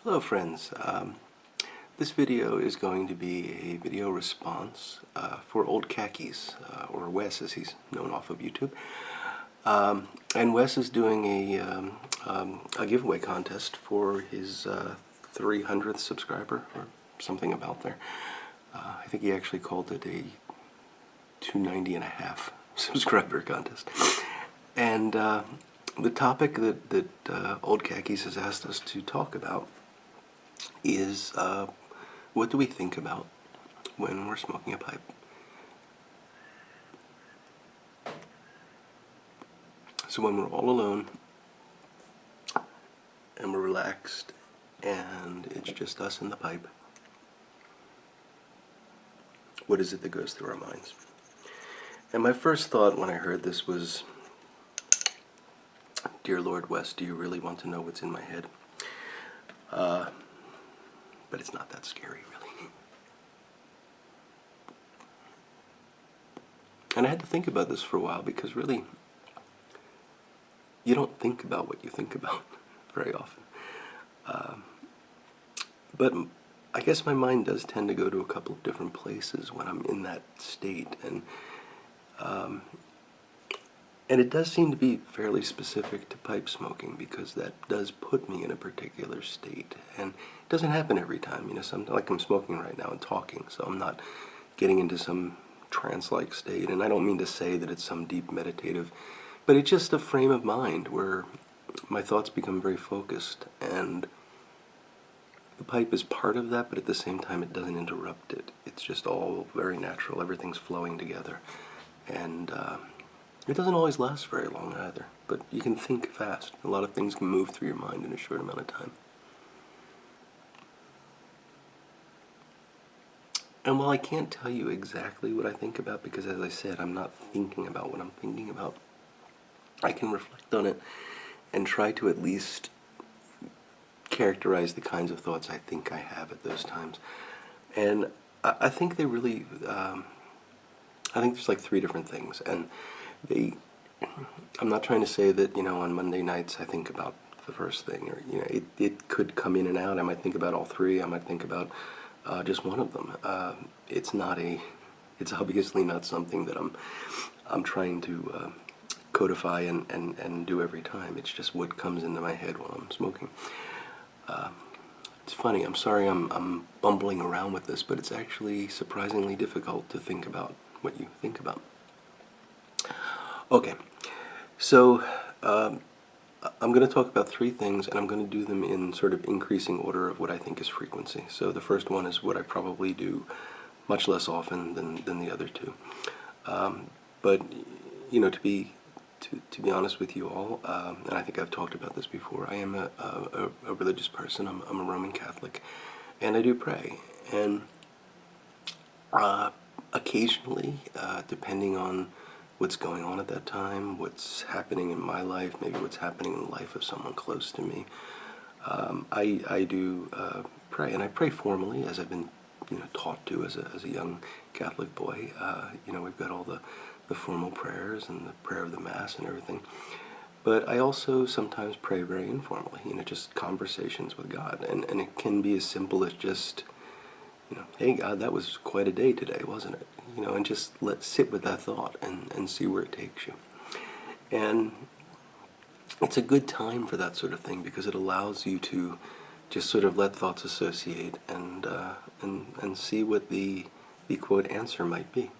Hello friends, this video is going to be a video response for Old Khakies, or Wes as he's known off of YouTube. And Wes is doing a giveaway contest for his 300th subscriber, or something about there. I think he actually called it a 290.5 subscriber contest. And the topic that Old Khakies has asked us to talk about is what do we think about when we're smoking a pipe? So when we're all alone and we're relaxed and it's just us and the pipe, what is it that goes through our minds? And my first thought when I heard this was, dear Lord West, do you really want to know what's in my head? But it's not that scary, really. And I had to think about this for a while because really, you don't think about what you think about very often. But I guess my mind does tend to go to a couple of different places when I'm in that state, and it does seem to be fairly specific to pipe smoking because that does put me in a particular state. And it doesn't happen every time, like I'm smoking right now and talking, so I'm not getting into some trance-like state. And I don't mean to say that it's some deep meditative, but it's just a frame of mind where my thoughts become very focused, and the pipe is part of that, but at the same time it doesn't interrupt it. It's just all very natural, everything's flowing together. And it doesn't always last very long either, but you can think fast. A lot of things can move through your mind in a short amount of time. And while I can't tell you exactly what I think about, because as I said, I'm not thinking about what I'm thinking about, I can reflect on it and try to at least characterize the kinds of thoughts I think I have at those times. And I think they really, I think there's like three different things, and I'm not trying to say that, on Monday nights I think about the first thing, or, it could come in and out. I might think about all three. I might think about just one of them. It's obviously not something that I'm trying to codify and do every time. It's just what comes into my head while I'm smoking. It's funny, I'm sorry I'm bumbling around with this, but it's actually surprisingly difficult to think about what you think about. Okay, so I'm going to talk about three things, and I'm going to do them in sort of increasing order of what I think is frequency. So the first one is what I probably do much less often than the other two. But to be honest with you all, and I think I've talked about this before, I am a religious person. I'm a Roman Catholic, and I do pray. And occasionally, depending on what's going on at that time, what's happening in my life, maybe what's happening in the life of someone close to me, I do pray, and I pray formally, as I've been taught to as a young Catholic boy. We've got all the formal prayers and the prayer of the Mass and everything. But I also sometimes pray very informally, just conversations with God, and it can be as simple as just, hey God, that was quite a day today, wasn't it? And just sit with that thought and see where it takes you. And it's a good time for that sort of thing because it allows you to just sort of let thoughts associate and see what the quote answer might be.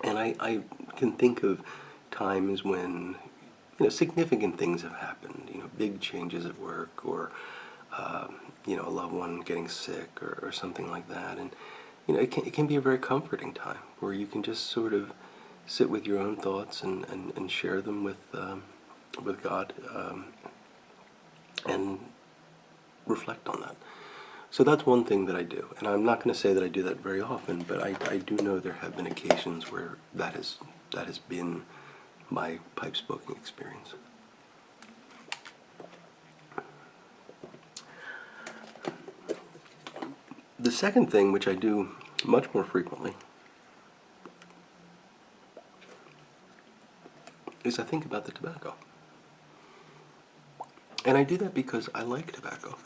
And I can think of times when significant things have happened, big changes at work, or a loved one getting sick, or something like that. And it can be a very comforting time where you can just sort of sit with your own thoughts and share them with God, and reflect on that. So that's one thing that I do, and I'm not going to say that I do that very often, but I do know there have been occasions where that has been my pipe smoking experience. The second thing, which I do much more frequently, is I think about the tobacco. And I do that because I like tobacco.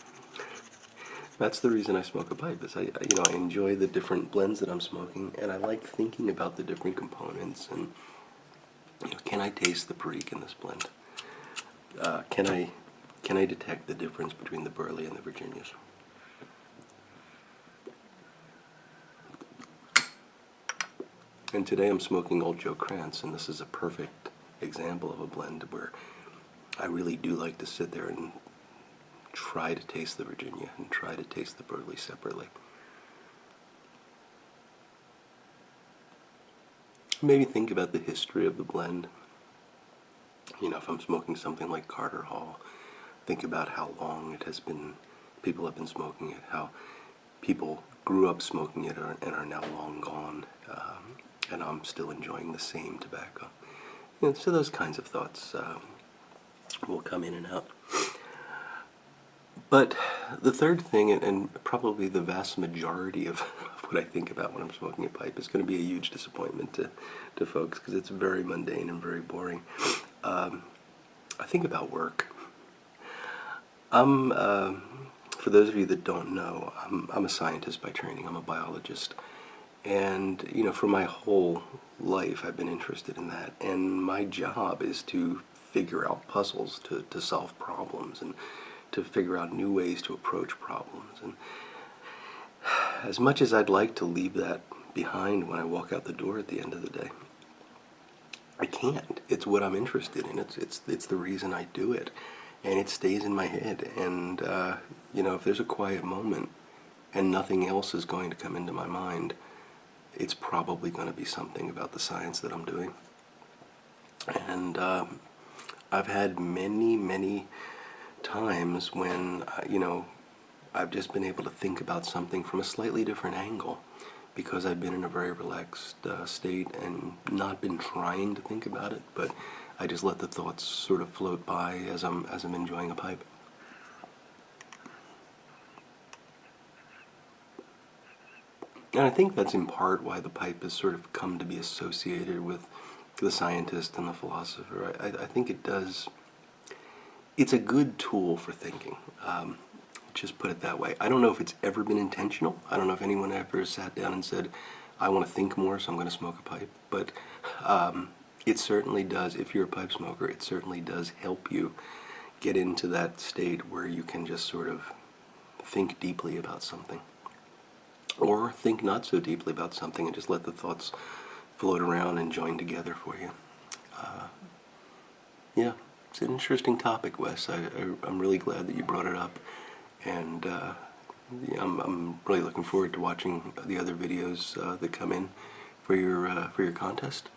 That's the reason I smoke a pipe, is I enjoy the different blends that I'm smoking, and I like thinking about the different components, and can I taste the Perique in this blend? Can I detect the difference between the Burley and the Virginias? And today I'm smoking Old Joe Krantz, and this is a perfect example of a blend where I really do like to sit there and try to taste the Virginia and try to taste the Burley separately. Maybe think about the history of the blend. If I'm smoking something like Carter Hall, think about how long it has been, people have been smoking it, how people grew up smoking it and are now long gone, and I'm still enjoying the same tobacco. So those kinds of thoughts will come in and out. But the third thing, and probably the vast majority of what I think about when I'm smoking a pipe, is going to be a huge disappointment to folks, because it's very mundane and very boring. I think about work. For those of you that don't know, I'm a scientist by training. I'm a biologist. And, for my whole life I've been interested in that. And my job is to figure out puzzles, to solve problems, and to figure out new ways to approach problems. And as much as I'd like to leave that behind when I walk out the door at the end of the day, I can't. It's what I'm interested in. It's the reason I do it, and it stays in my head. And if there's a quiet moment and nothing else is going to come into my mind, it's probably going to be something about the science that I'm doing. And I've had many times when I've just been able to think about something from a slightly different angle, because I've been in a very relaxed state and not been trying to think about it, but I just let the thoughts sort of float by as I'm enjoying a pipe. And I think that's in part why the pipe has sort of come to be associated with the scientist and the philosopher. I think it does. It's a good tool for thinking. Just put it that way. I don't know if it's ever been intentional. I don't know if anyone ever sat down and said, I want to think more, so I'm going to smoke a pipe. But it certainly does, if you're a pipe smoker, it certainly does help you get into that state where you can just sort of think deeply about something. Or think not so deeply about something and just let the thoughts float around and join together for you. Yeah, it's an interesting topic, Wes. I'm really glad that you brought it up. And yeah, I'm really looking forward to watching the other videos that come in for your contest.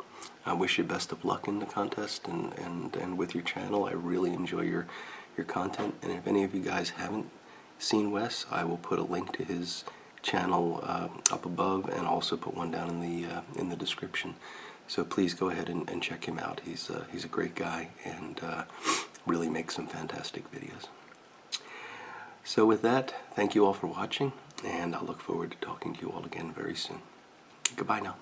I wish you best of luck in the contest and with your channel. I really enjoy your content. And if any of you guys haven't seen Wes, I will put a link to his channel up above, and also put one down in the description. So please go ahead and check him out. He's a great guy and really makes some fantastic videos. So with that, thank you all for watching, and I'll look forward to talking to you all again very soon. Goodbye now.